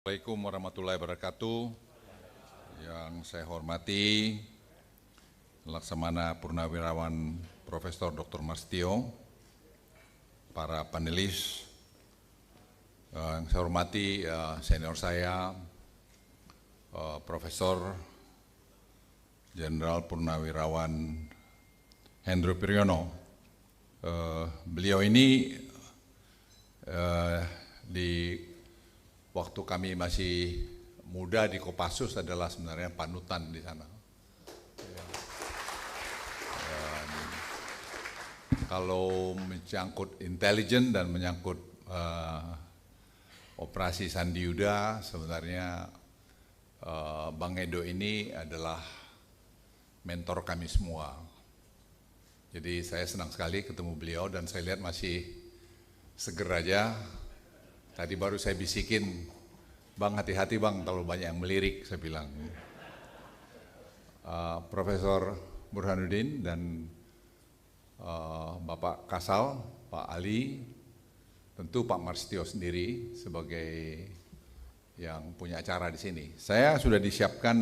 Assalamualaikum warahmatullahi wabarakatuh. Yang saya hormati Laksamana Purnawirawan Profesor Dr. Marstio, para panelis, yang saya hormati senior saya, Profesor Jenderal Purnawirawan Hendro Priyono. Beliau ini di waktu kami masih muda di Kopassus adalah sebenarnya panutan di sana. Dan kalau menyangkut intelijen dan menyangkut operasi Sandi Yuda, sebenarnya Bang Edo ini adalah mentor kami semua. Jadi saya senang sekali ketemu beliau dan saya lihat masih seger aja. Tadi baru saya bisikin, Bang hati-hati Bang, terlalu banyak yang melirik, saya bilang. Profesor Burhanuddin dan Bapak Kasal, Pak Ali, tentu Pak Marstio sendiri sebagai yang punya acara di sini. Saya sudah disiapkan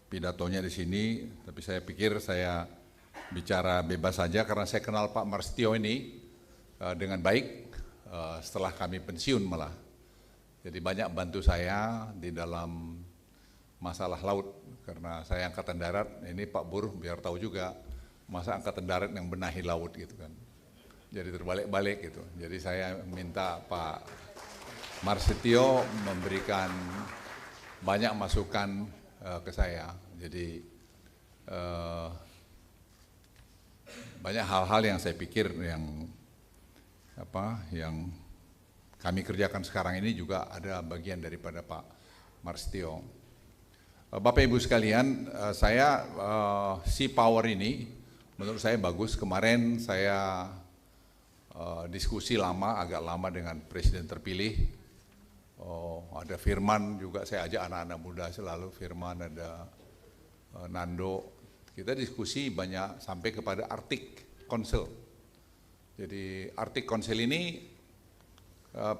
pidatonya di sini, tapi saya pikir saya bicara bebas saja karena saya kenal Pak Marstio ini dengan baik. Setelah kami pensiun malah. Jadi banyak bantu saya di dalam masalah laut. Karena saya Angkatan Darat, ini Pak Bur biar tahu juga, masa Angkatan Darat yang benahi laut gitu kan. Jadi terbalik-balik gitu. Jadi saya minta Pak Marstio memberikan banyak masukan ke saya. Jadi banyak hal-hal yang saya pikir yang kami kerjakan sekarang ini juga ada bagian daripada Pak Marstio. Bapak Ibu sekalian, saya Sea Power ini menurut saya bagus. Kemarin saya diskusi agak lama dengan Presiden terpilih. Ada Firman juga, saya ajak anak-anak muda selalu, Firman, ada Nando. Kita diskusi banyak sampai kepada Arctic Council. Jadi Arctic Council ini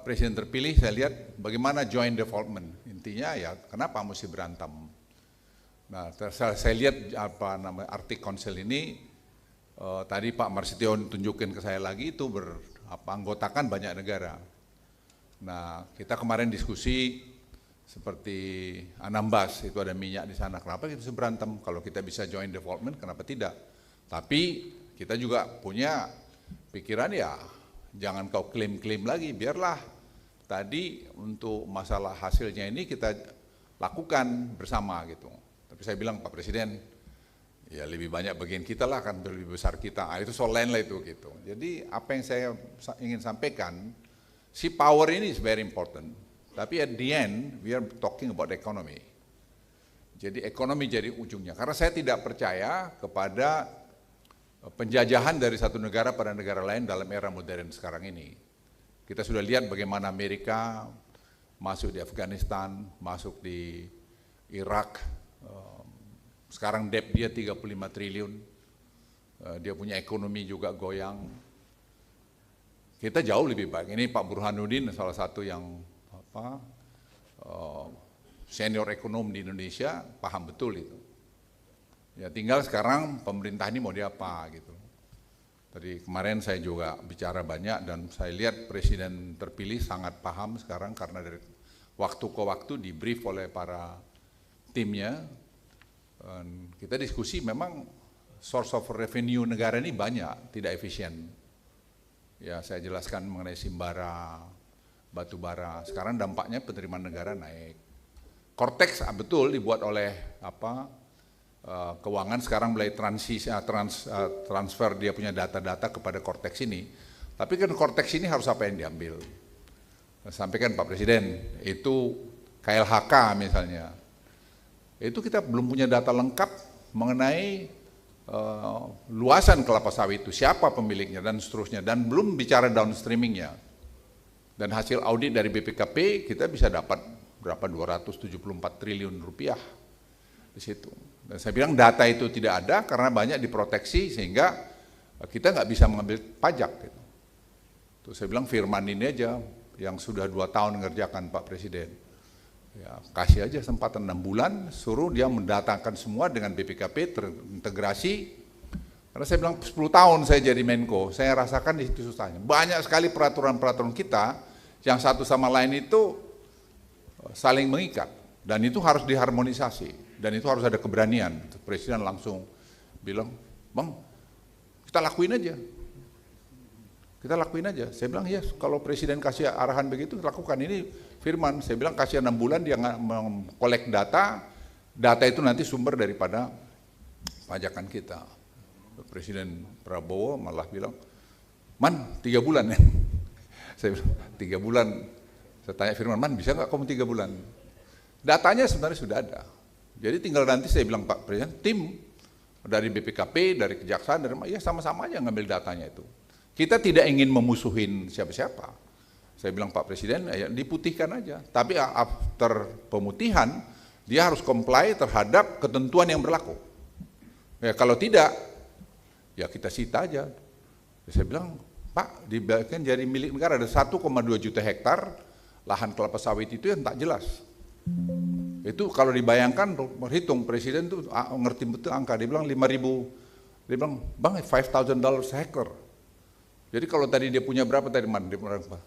Presiden terpilih saya lihat bagaimana joint development. Intinya ya kenapa mesti berantem. Nah saya lihat Arctic Council ini tadi Pak Marstio tunjukin ke saya lagi itu anggotakan banyak negara. Nah kita kemarin diskusi seperti Anambas itu ada minyak di sana. Kenapa kita bisa berantem? Kalau kita bisa joint development kenapa tidak? Tapi kita juga punya pikiran ya jangan kau klaim-klaim lagi, biarlah tadi untuk masalah hasilnya ini kita lakukan bersama gitu. Tapi saya bilang Pak Presiden, ya lebih banyak bagian kita lah kan lebih besar kita, itu soal lain lah itu gitu. Jadi apa yang saya ingin sampaikan, Sea Power ini is very important, tapi at the end we are talking about economy. Jadi ekonomi jadi ujungnya, karena saya tidak percaya kepada penjajahan dari satu negara pada negara lain dalam era modern sekarang ini. Kita sudah lihat bagaimana Amerika masuk di Afghanistan, masuk di Irak, sekarang debt dia 35 triliun, dia punya ekonomi juga goyang. Kita jauh lebih baik, ini Pak Burhanuddin salah satu yang senior ekonom di Indonesia, paham betul itu. Ya tinggal sekarang pemerintah ini mau diapa gitu. Tadi kemarin saya juga bicara banyak dan saya lihat Presiden terpilih sangat paham sekarang karena dari waktu ke waktu di brief oleh para timnya. Dan kita diskusi memang source of revenue negara ini banyak, tidak efisien. Ya saya jelaskan mengenai Simbara, batu bara. Sekarang dampaknya penerimaan negara naik. Cortex betul dibuat oleh keuangan sekarang mulai transfer dia punya data-data kepada Cortex ini. Tapi kan Cortex ini harus apa yang diambil? Sampaikan Pak Presiden, itu KLHK misalnya. Itu kita belum punya data lengkap mengenai luasan kelapa sawit itu, siapa pemiliknya dan seterusnya. Dan belum bicara downstreamingnya. Dan hasil audit dari BPKP kita bisa dapat berapa 274 triliun rupiah di situ. Dan saya bilang data itu tidak ada karena banyak diproteksi sehingga kita nggak bisa mengambil pajak. Gitu. Terus saya bilang Firman ini aja, yang sudah 2 tahun mengerjakan Pak Presiden. Ya, kasih aja kesempatan 6 bulan, suruh dia mendatangkan semua dengan BPKP terintegrasi. Karena saya bilang 10 tahun saya jadi Menko, saya rasakan di situ susahnya. Banyak sekali peraturan-peraturan kita yang satu sama lain itu saling mengikat. Dan itu harus diharmonisasi. Dan itu harus ada keberanian. Presiden langsung bilang, Bang, kita lakuin aja. Kita lakuin aja. Saya bilang, ya kalau Presiden kasih arahan begitu, lakukan. Ini Firman, saya bilang kasih 6 bulan dia mengkolek data itu nanti sumber daripada pajakan kita. Presiden Prabowo malah bilang, Man 3 bulan ya. Saya bilang, 3 bulan. Saya tanya Firman, Man bisa nggak kamu 3 bulan? Datanya sebenarnya sudah ada. Jadi tinggal nanti saya bilang Pak Presiden, tim dari BPKP, dari Kejaksaan, ya sama-sama aja ngambil datanya itu. Kita tidak ingin memusuhin siapa-siapa. Saya bilang Pak Presiden, ya diputihkan aja. Tapi after pemutihan, dia harus comply terhadap ketentuan yang berlaku. Ya kalau tidak, ya kita sita aja. Ya, saya bilang, Pak, dibagikan jadi milik negara ada 1,2 juta hektar lahan kelapa sawit itu yang tak jelas. Itu kalau dibayangkan, berhitung Presiden tuh ngerti betul angka. Dia bilang 5.000, dia bilang, Bang, $5,000 hektar. Jadi kalau tadi dia punya berapa tadi, Man? Dia punya berapa?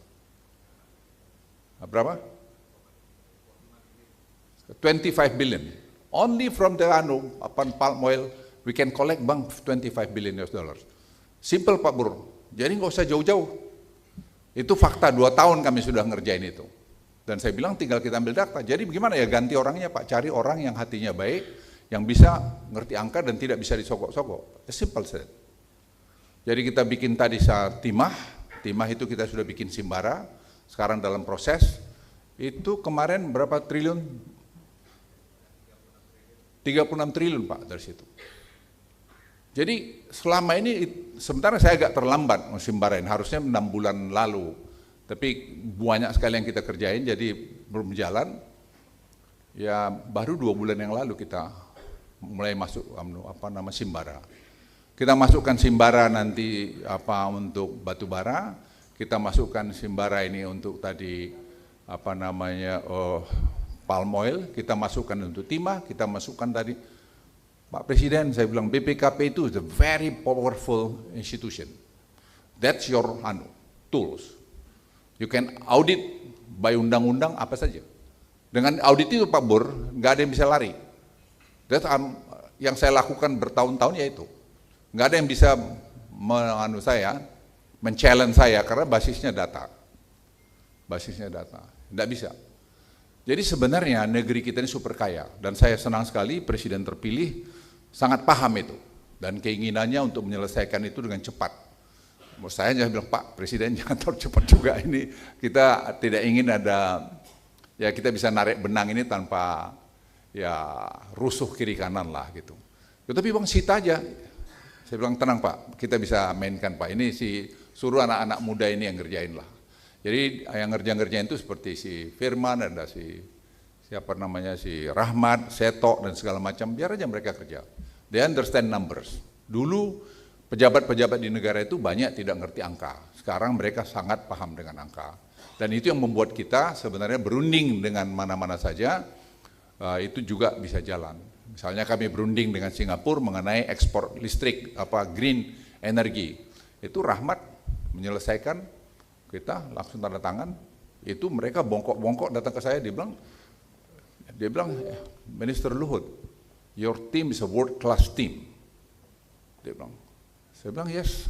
25 billion. Only from the palm oil we can collect, Bang, 25 billion US dollars. Simple Pak Bur. Jadi nggak usah jauh-jauh. Itu fakta, 2 tahun kami sudah ngerjain itu. Dan saya bilang tinggal kita ambil data. Jadi bagaimana ya ganti orangnya Pak? Cari orang yang hatinya baik, yang bisa ngerti angka dan tidak bisa disogok-sogok. Simple said. Jadi kita bikin tadi timah itu kita sudah bikin Simbara. Sekarang dalam proses, itu kemarin berapa triliun? 36 triliun Pak dari situ. Jadi selama ini, sementara saya agak terlambat Simbarain, harusnya 6 bulan lalu. Tapi banyak sekali yang kita kerjain, jadi belum jalan. Ya baru 2 bulan yang lalu kita mulai masuk Simbara. Kita masukkan Simbara nanti untuk batu bara. Kita masukkan Simbara ini untuk tadi palm oil, kita masukkan untuk timah, kita masukkan tadi Pak Presiden, saya bilang BPKP itu is a very powerful institution. That's your tools. You can audit by undang-undang apa saja. Dengan audit itu Pak Bur, nggak ada yang bisa lari. That's yang saya lakukan bertahun-tahun ya itu. Nggak ada yang bisa men-challenge saya karena basisnya data. Tidak bisa. Jadi sebenarnya negeri kita ini super kaya dan saya senang sekali Presiden terpilih sangat paham itu dan keinginannya untuk menyelesaikan itu dengan cepat. Saya bilang Pak Presiden jangan terlalu cepat juga ini, kita tidak ingin ada, ya kita bisa narik benang ini tanpa ya rusuh kiri kanan lah gitu. Tapi Bang sita aja. Saya bilang tenang Pak, kita bisa mainkan Pak, ini suruh anak-anak muda ini yang ngerjain lah. Jadi yang ngerjain itu seperti si Firman, ada si Rahmat, Seto dan segala macam, biar aja mereka kerja. They understand numbers. Dulu pejabat-pejabat di negara itu banyak tidak ngerti angka. Sekarang mereka sangat paham dengan angka. Dan itu yang membuat kita sebenarnya berunding dengan mana-mana saja, itu juga bisa jalan. Misalnya kami berunding dengan Singapura mengenai ekspor listrik, green energy. Itu Rahmat menyelesaikan, kita langsung tanda tangan. Itu mereka bongkok-bongkok datang ke saya, dia bilang, Minister Luhut, your team is a world class team. Dia bilang, saya bilang yes,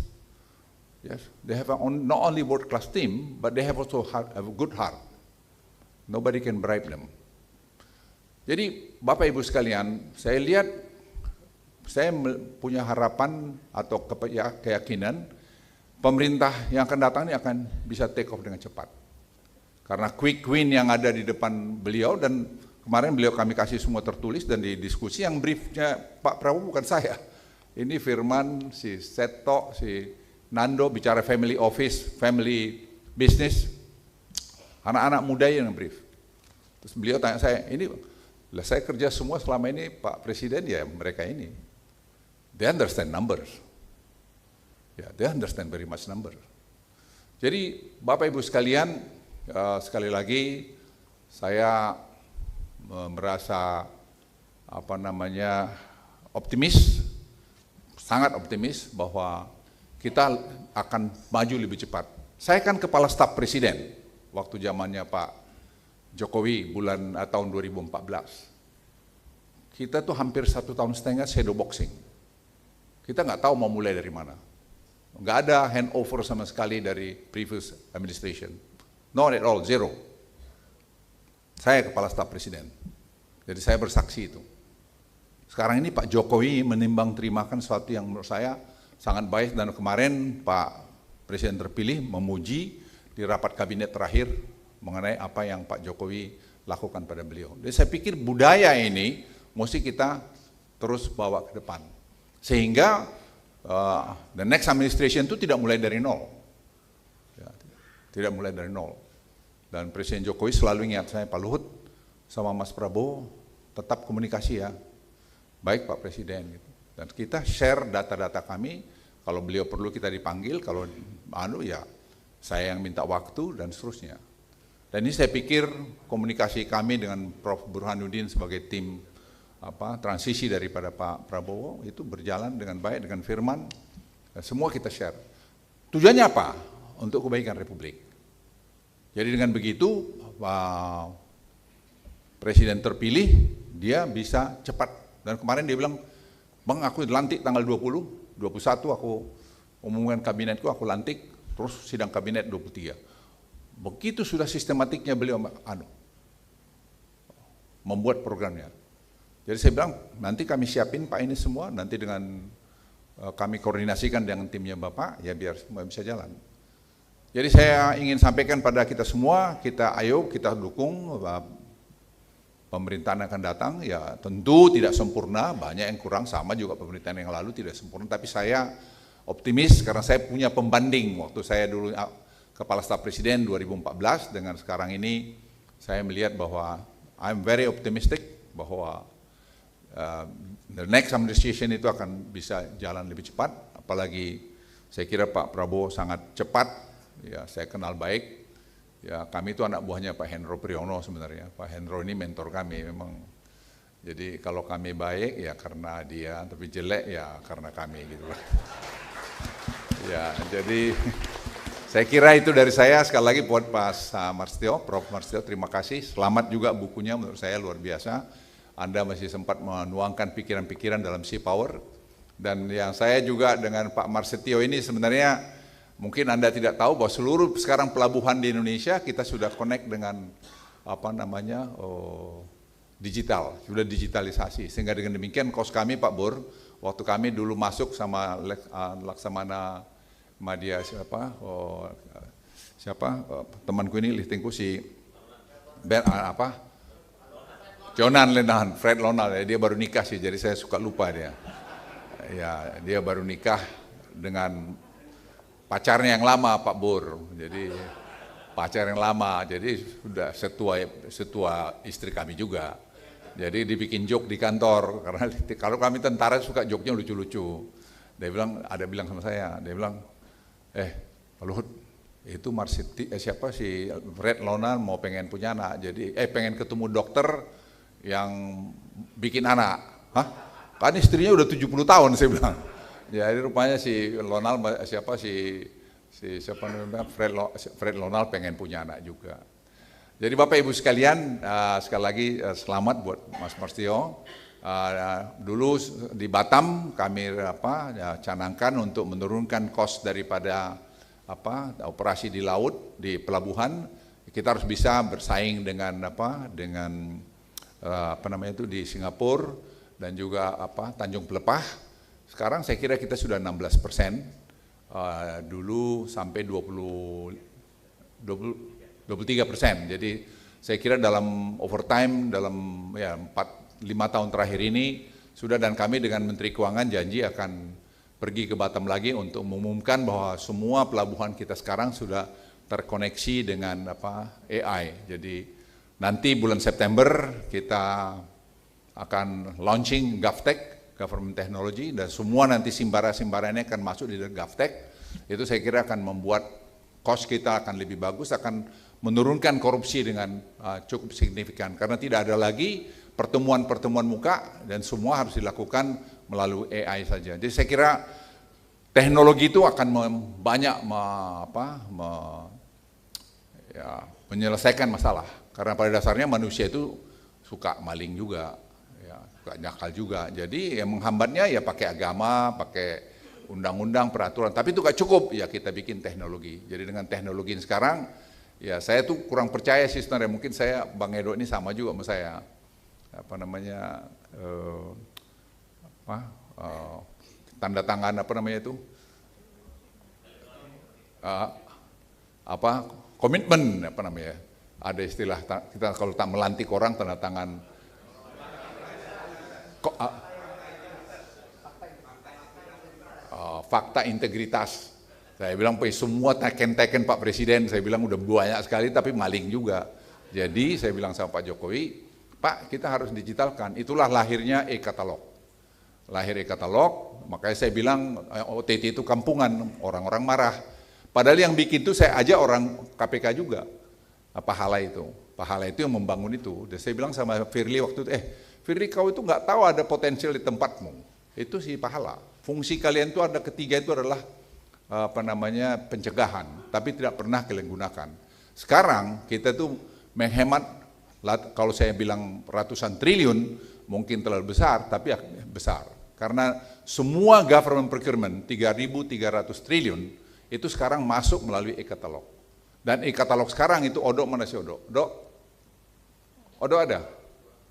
they have not only world class team, but they have also have a good heart. Nobody can bribe them. Jadi Bapak Ibu sekalian, saya lihat, saya punya harapan atau keyakinan pemerintah yang akan datang ini akan bisa take off dengan cepat. Karena quick win yang ada di depan beliau, dan kemarin beliau kami kasih semua tertulis dan di diskusi, yang briefnya Pak Prabowo bukan saya. Ini Firman, si Seto, si Nando bicara family office, family business, anak-anak muda yang brief. Terus beliau tanya saya, ini lah saya kerja semua selama ini Pak Presiden, ya mereka ini. They understand numbers. Ya, they understand very much number. Jadi Bapak Ibu sekalian, sekali lagi saya merasa optimis, sangat optimis bahwa kita akan maju lebih cepat. Saya kan kepala staf presiden waktu zamannya Pak Jokowi tahun 2014. Kita tuh hampir 1,5 tahun shadow boxing. Kita nggak tahu mau mulai dari mana. Nggak ada handover sama sekali dari previous administration. Not at all, zero. Saya kepala staf presiden. Jadi saya bersaksi itu. Sekarang ini Pak Jokowi menimbang terimakan sesuatu yang menurut saya sangat baik, dan kemarin Pak Presiden terpilih memuji di rapat kabinet terakhir mengenai apa yang Pak Jokowi lakukan pada beliau. Jadi saya pikir budaya ini mesti kita terus bawa ke depan. Sehingga the next administration itu tidak mulai dari nol. Ya, tidak mulai dari nol. Dan Presiden Jokowi selalu ingat saya, Pak Luhut sama Mas Prabowo tetap komunikasi ya. Baik Pak Presiden gitu. Dan kita share data-data kami, kalau beliau perlu kita dipanggil, kalau ya saya yang minta waktu dan seterusnya. Dan ini saya pikir komunikasi kami dengan Prof. Burhanuddin sebagai tim transisi daripada Pak Prabowo itu berjalan dengan baik, dengan Firman, semua kita share. Tujuannya apa? Untuk kebaikan Republik. Jadi dengan begitu Pak Presiden terpilih, dia bisa cepat. Dan kemarin dia bilang, Bang, aku lantik tanggal 20, 21 aku umumkan kabinetku, aku lantik, terus sidang kabinet 23. Begitu sudah sistematiknya beliau membuat programnya. Jadi saya bilang, nanti kami siapin Pak ini semua, nanti dengan kami koordinasikan dengan timnya Bapak, ya biar semua bisa jalan. Jadi saya ingin sampaikan pada kita semua, ayo kita dukung pemerintahan akan datang, ya tentu tidak sempurna, banyak yang kurang, sama juga pemerintahan yang lalu tidak sempurna, tapi saya optimis karena saya punya pembanding waktu saya dulu Kepala Staf Presiden 2014 dengan sekarang ini, saya melihat bahwa I'm very optimistic bahwa the next administration itu akan bisa jalan lebih cepat, apalagi saya kira Pak Prabowo sangat cepat, ya saya kenal baik. Ya kami itu anak buahnya Pak Hendro Priyono sebenarnya. Pak Hendro ini mentor kami memang. Jadi kalau kami baik ya karena dia, tapi jelek ya karena kami gitu lah. Ya jadi saya kira itu dari saya. Sekali lagi buat Pak Marstio, Prof. Marstio, terima kasih. Selamat juga bukunya, menurut saya luar biasa. Anda masih sempat menuangkan pikiran-pikiran dalam Sea Power. Dan yang saya juga dengan Pak Marstio ini sebenarnya mungkin Anda tidak tahu bahwa seluruh sekarang pelabuhan di Indonesia kita sudah connect dengan digital, sudah digitalisasi. Sehingga dengan demikian kos kami Pak Bur, waktu kami dulu masuk sama Laksamana Madya temanku ini liftingku si Jonan Lenahan, Fred Lonal, dia baru nikah sih, jadi saya suka lupa dia. Ya, dia baru nikah dengan pacarnya yang lama Pak Bur, jadi pacar yang lama, jadi sudah setua istri kami juga. Jadi dibikin joke di kantor, karena kalau kami tentara suka joke-nya lucu-lucu. Dia bilang sama saya, dia bilang, Pak Luhut, itu siapa si Fred Lonal mau pengen punya anak, jadi pengen ketemu dokter yang bikin anak. Hah? Kan istrinya udah 70 tahun, saya bilang. Jadi rupanya si Lonal Fred Lonal pengen punya anak juga. Jadi Bapak Ibu sekalian, sekali lagi selamat buat Mas Marstio. Dulu di Batam kami canangkan untuk menurunkan kos daripada operasi di laut, di pelabuhan. Kita harus bisa bersaing dengan di Singapura dan juga Tanjung Pelepah. Sekarang saya kira kita sudah 16%, dulu sampai 23%. Jadi saya kira dalam overtime, dalam 4-5 tahun terakhir ini sudah, dan kami dengan Menteri Keuangan janji akan pergi ke Batam lagi untuk mengumumkan bahwa semua pelabuhan kita sekarang sudah terkoneksi dengan AI. Jadi nanti bulan September kita akan launching GovTech, Government Technology, dan semua nanti simbara-simbaranya akan masuk di GovTech. Itu saya kira akan membuat cost kita akan lebih bagus, akan menurunkan korupsi dengan cukup signifikan. Karena tidak ada lagi pertemuan-pertemuan muka dan semua harus dilakukan melalui AI saja. Jadi saya kira teknologi itu akan banyak menyelesaikan masalah. Karena pada dasarnya manusia itu suka maling juga, ya, suka nyakal juga. Jadi yang menghambatnya ya pakai agama, pakai undang-undang, peraturan. Tapi itu gak cukup, ya kita bikin teknologi. Jadi dengan teknologi sekarang, ya saya tuh kurang percaya sih sebenarnya. Mungkin Bang Edo ini sama juga sama saya. Tanda tangan komitmen ada istilah kita kalau tak melantik orang tanda tangan fakta integritas. Saya bilang semua teken-teken Pak Presiden saya bilang udah banyak sekali tapi maling juga. Jadi saya bilang sama Pak Jokowi, Pak kita harus digitalkan. Itulah lahirnya e-katalog. Lahir e-katalog, makanya saya bilang OTT itu kampungan, orang-orang marah. Padahal yang bikin itu saya ajak orang KPK juga, Pahala itu yang membangun itu. Dan saya bilang sama Firly waktu itu, Firly kau itu nggak tahu ada potensial di tempatmu, itu si Pahala. Fungsi kalian itu ada ketiga itu adalah pencegahan, tapi tidak pernah kalian gunakan. Sekarang kita tuh menghemat, kalau saya bilang ratusan triliun, mungkin terlalu besar, tapi besar. Karena semua government procurement, 3.300 triliun, itu sekarang masuk melalui e-katalog. Dan e-katalog sekarang itu Odo mana sih Odo? Odo ada?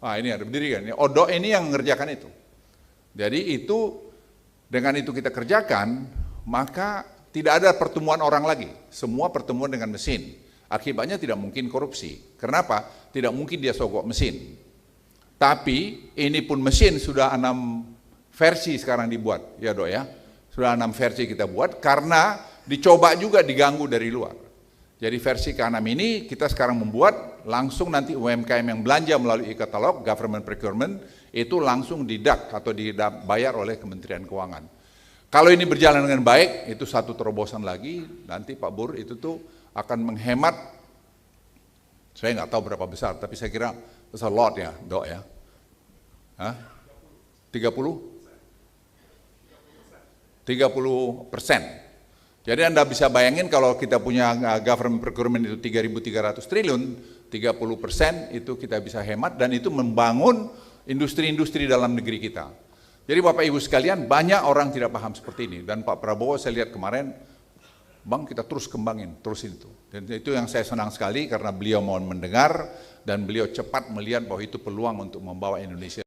Ini ada berdiri kan? Odo ini yang mengerjakan itu. Jadi itu, dengan itu kita kerjakan, maka tidak ada pertemuan orang lagi. Semua pertemuan dengan mesin. Akibatnya tidak mungkin korupsi. Kenapa? Tidak mungkin dia sogok mesin. Tapi ini pun mesin sudah 6 versi sekarang dibuat, ya Dok ya. Sudah 6 versi kita buat karena dicoba juga diganggu dari luar. Jadi versi ke-6 ini kita sekarang membuat langsung nanti UMKM yang belanja melalui e-katalog, government procurement, itu langsung didak atau dibayar oleh Kementerian Keuangan. Kalau ini berjalan dengan baik, itu satu terobosan lagi, nanti Pak Bur itu tuh akan menghemat, saya nggak tahu berapa besar, tapi saya kira besar lot ya, Dok ya. 30%. Jadi Anda bisa bayangin kalau kita punya government procurement itu 3.300 triliun, 30% itu kita bisa hemat dan itu membangun industri-industri dalam negeri kita. Jadi Bapak Ibu sekalian, banyak orang tidak paham seperti ini. Dan Pak Prabowo saya lihat kemarin, Bang kita terus kembangin, terusin itu. Dan itu yang saya senang sekali karena beliau mau mendengar dan beliau cepat melihat bahwa itu peluang untuk membawa Indonesia